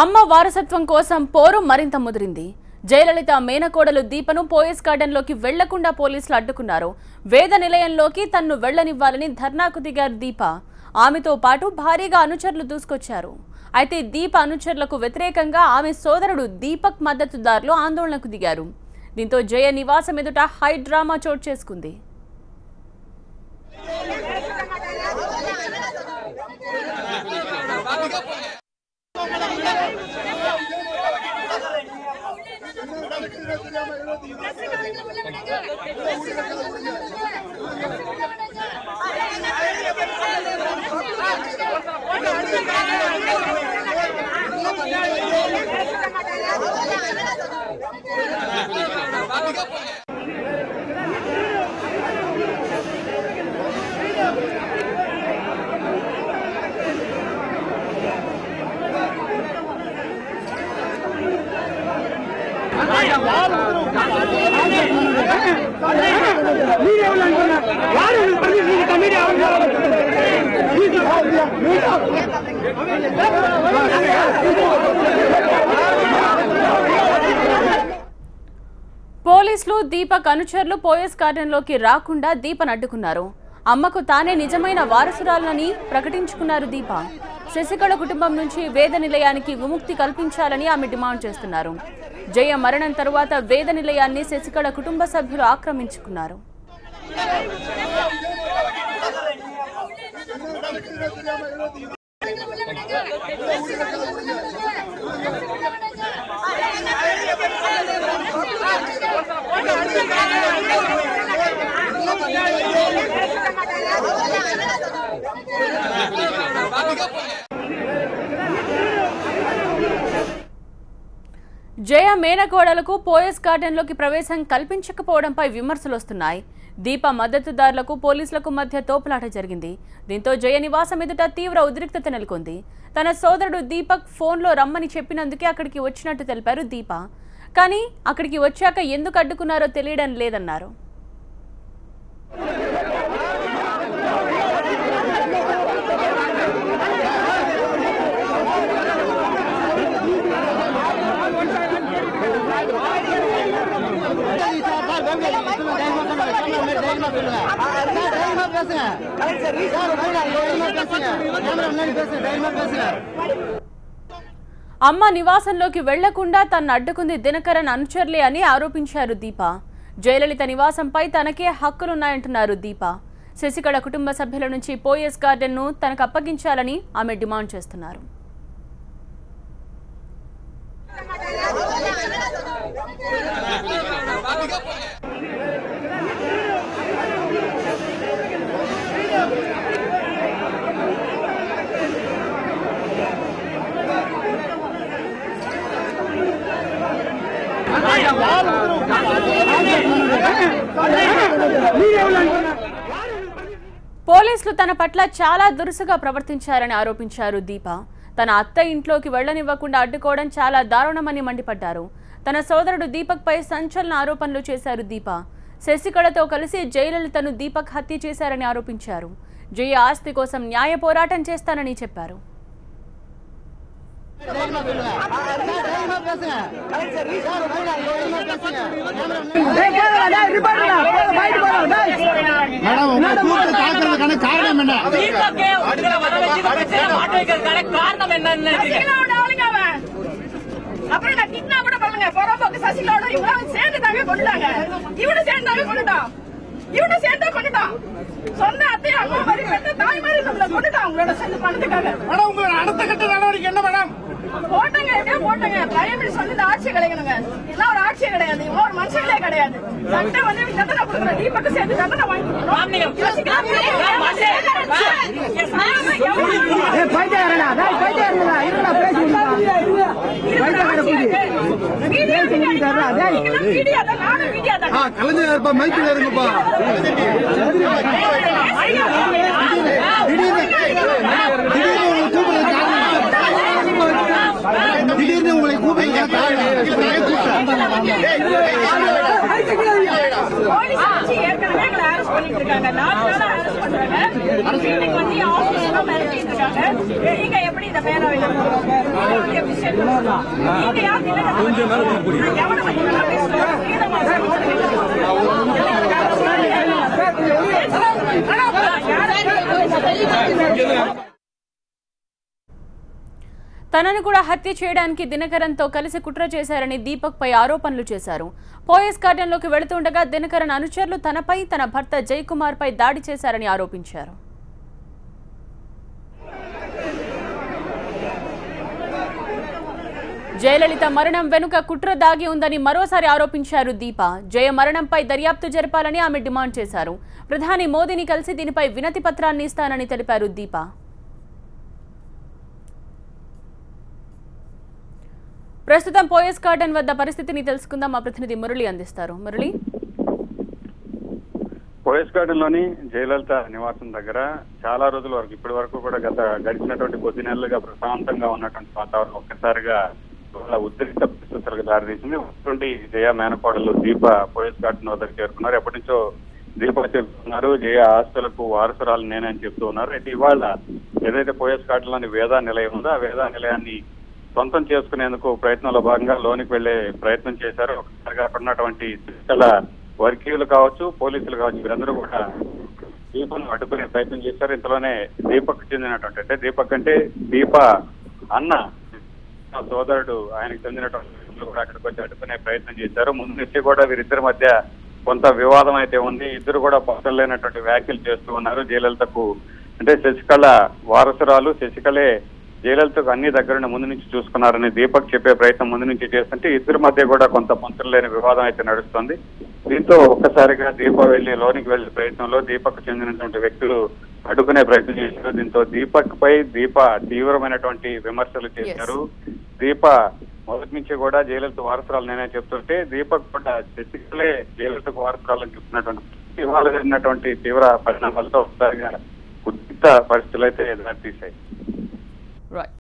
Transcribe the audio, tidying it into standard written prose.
అమ్మ వారసత్వం కోసం పోరు మరింత ముదిరింది. జయలలిత మేనకోడలు దీపను పోయస్ గార్డెన్లోకి వెళ్లకుండా పోలీసులు అడ్డుకున్నారు. వేద నిలయంలోకి తన్ను వెళ్లనివ్వాలని ధర్నాకు దిగారు దీప. ఆమెతో పాటు భారీగా అనుచరులు దూసుకొచ్చారు. అయితే దీప అనుచరులకు వ్యతిరేకంగా ఆమె సోదరుడు దీపక్ మద్దతుదారులు ఆందోళనకు దిగారు. దీంతో జయ నివాసం ఎదుట హై డ్రామా చోటు చేసుకుంది. పోలీసులు దీపక్ అనుచరులు పోయస్ గార్డెన్లోకి రాకుండా దీపను అడ్డుకున్నారు. అమ్మకు తానే నిజమైన వారసురాలని ప్రకటించుకున్నారు దీప. శశికళ కుటుంబం నుంచి వేద నిలయానికి విముక్తి కల్పించాలని ఆమె డిమాండ్ చేస్తున్నారు. జయ మరణం తరువాత వేద నిలయాన్ని శశికళ కుటుంబ సభ్యులు ఆక్రమించుకున్నారు. జయ మేనకోడలకు పోయస్ గార్డెన్లోకి ప్రవేశం కల్పించకపోవడంపై విమర్శలు వస్తున్నాయి. దీప మద్దతుదారులకు పోలీసులకు మధ్య తోపులాట జరిగింది. దీంతో జయ నివాసం ఎదుట తీవ్ర ఉద్రిక్తత నెలకొంది. తన సోదరుడు దీపక్ ఫోన్లో రమ్మని చెప్పినందుకే అక్కడికి వచ్చినట్టు తెలిపారు దీప. కానీ అక్కడికి వచ్చాక ఎందుకు అడ్డుకున్నారో తెలియడం లేదన్నారు. అమ్మ నివాసంలోకి వెళ్లకుండా తన్ను అడ్డుకుంది దినకరన్ అనుచరులే అని ఆరోపించారు దీప. జయలలిత నివాసంపై తనకే హక్కులున్నాయంటున్నారు దీప. శశికళ కుటుంబ సభ్యుల నుంచి పోయస్ గార్డెన్ను తనకు అప్పగించాలని ఆమె డిమాండ్ చేస్తున్నారు. పోలీసులు తన పట్ల చాలా దురుసుగా ప్రవర్తించారని ఆరోపించారు దీప. తన అత్త ఇంట్లోకి వెళ్లనివ్వకుండా అడ్డుకోవడం చాలా దారుణమని మండిపడ్డారు. తన సోదరుడు దీపక్ పై సంచలన ఆరోపణలు చేశారు దీప. శశికళతో కలిసి జయలలితను దీపక్ హత్య చేశారని ఆరోపించారు. జయ ఆస్తి కోసం న్యాయ పోరాటం చేస్తానని చెప్పారు. அப்புறம் நான் கிட்னா கூட பண்ணுங்க பொறம்போக்கு சசிகளோட இவனும் சேர்ந்து தாங்க கொண்டுட்டாங்க. இவனும் சேர்ந்தாங்க கொண்டுட்டான். இவனும் சேர்ந்தா கொண்டுட்டான். சொந்த அத்தை அம்மா மாதிரி பெற்ற தாய் மாதிரி நம்மள கொண்டுட்டான். உங்களோட சேர்ந்து பண்ணதுக்காக மேடம் உங்களோட அடுத்த கட்ட நடவடிக்கை என்ன மேடம்? போட்டாங்க எப்படியோ போட்டாங்க. பிரைம் மினிஸ்டர் வந்து இந்த ஆட்சியை கிடைக்கணுங்க. இதெல்லாம் ஒரு ஆட்சியே கிடையாது. இவன் ஒரு மனுஷங்களே கிடையாது. சட்டம் வந்து தண்டனை கொடுக்குற தீபக்கு சேர்த்து தண்டனை வாங்கிக்கணும். கலைஞர் மைக்கில் இருங்கப்பா. திடீர்னு உங்களை கூப்பிடுங்க. பண்ணிட்டு இருக்காங்க. 4 நாளா அரெஸ்ட் பண்றாங்க. இன்னைக்கு வந்து ஆபீஸ்ல மிரட்டிட்டு இருக்காங்க. நீங்க எப்படி இந்த பேரை வெளியில போடுவாங்க? తనను కూడా హత్య చేయడానికి దినకరన్తో కలిసి కుట్ర చేశారని దీపక్ పై ఆరోపణలు చేశారు. పోయస్ గార్డెన్లోకి వెళుతుండగా దినకరన్ అనుచరులు తనపై తన భర్త జయకుమార్ పై దాడి చేశారని ఆరోపించారు. జయలలిత మరణం వెనుక కుట్ర దాగి ఉందని మరోసారి ఆరోపించారు దీప. జయ మరణంపై దర్యాప్తు జరపాలని ఆమె డిమాండ్ చేశారు. ప్రధాని మోదీని కలిసి దీనిపై వినతి పత్రాన్ని ఇస్తానని తెలిపారు దీప. ప్రస్తుతం పోయస్ గార్డెన్ వద్ద పరిస్థితిని తెలుసుకుందాం. మా ప్రతినిధి మురళి అందిస్తారు. మురళి, పోయస్ గార్డెన్ లోని జయలలిత నివాసం దగ్గర చాలా రోజుల వరకు ఇప్పటి వరకు కూడా గడిచినటువంటి కొద్ది నెలలుగా ప్రశాంతంగా ఉన్నటువంటి వాతావరణం ఒక్కసారిగా ఉద్రిక్త పరిస్థితులకు దారితీసింది. జయ మేనకోడలు దీప పోయస్ గార్డెన్ వద్దకు చేరుకున్నారు. ఎప్పటి నుంచో దీప చెప్తున్నారు జయ ఆస్తులకు వారసురాలు నేనని చెప్తూ ఉన్నారు. అయితే ఇవాళ ఏదైతే పోయస్ గార్డెన్ లోని వేదా నిలయం ఉందో ఆ వేదా నిలయాన్ని సొంతం చేసుకునేందుకు ప్రయత్నంలో భాగంగా లోనికి వెళ్లే ప్రయత్నం చేశారు. ఒకసారిగా అక్కడ ఉన్నటువంటి వర్గీయులు కావచ్చు, పోలీసులు కావచ్చు, వీరందరూ కూడా దీపను అడ్డుకునే ప్రయత్నం చేశారు. ఇంతలోనే దీపక్ చెందినటువంటి అంటే దీపక్ అంటే దీప అన్న సోదరుడు ఆయనకు చెందినటువంటి కూడా అక్కడికి వచ్చి అడ్డుకునే ప్రయత్నం చేశారు. ముందు నుంచి కూడా వీరిద్దరి మధ్య కొంత వివాదం అయితే ఉంది. ఇద్దరు కూడా పక్కన లేనటువంటి వ్యాఖ్యలు చేస్తూ ఉన్నారు. జయలలితకు అంటే శశికళ వారసురాలు, శశికళే జయలలితకు అన్ని దగ్గర ముందు నుంచి చూసుకున్నారని దీపక్ చెప్పే ప్రయత్నం ముందు నుంచి చేస్తుంటే ఇద్దరి మధ్య కూడా కొంత పొంతలు లేని వివాదం అయితే నడుస్తుంది. దీంతో ఒక్కసారిగా దీప వెళ్లి లోనికి వెళ్లే ప్రయత్నంలో దీపక్ చెందినటువంటి వ్యక్తులు అడ్డుకునే ప్రయత్నం చేశారు. దీంతో దీపక్ పై దీప తీవ్రమైనటువంటి విమర్శలు చేశారు. దీప మొదటి నుంచి కూడా జయలలిత వారసురాలు నేనే చెప్తుంటే దీపక్ కూడా శశికళే జయలలితకు వారసురాలని చెప్తున్నటువంటి ఇవాళ జరిగినటువంటి తీవ్ర పరిణామాలతో ఒకసారిగా ఉద్రిక్త పరిస్థితులు అయితే ఎదురుతీశాయి.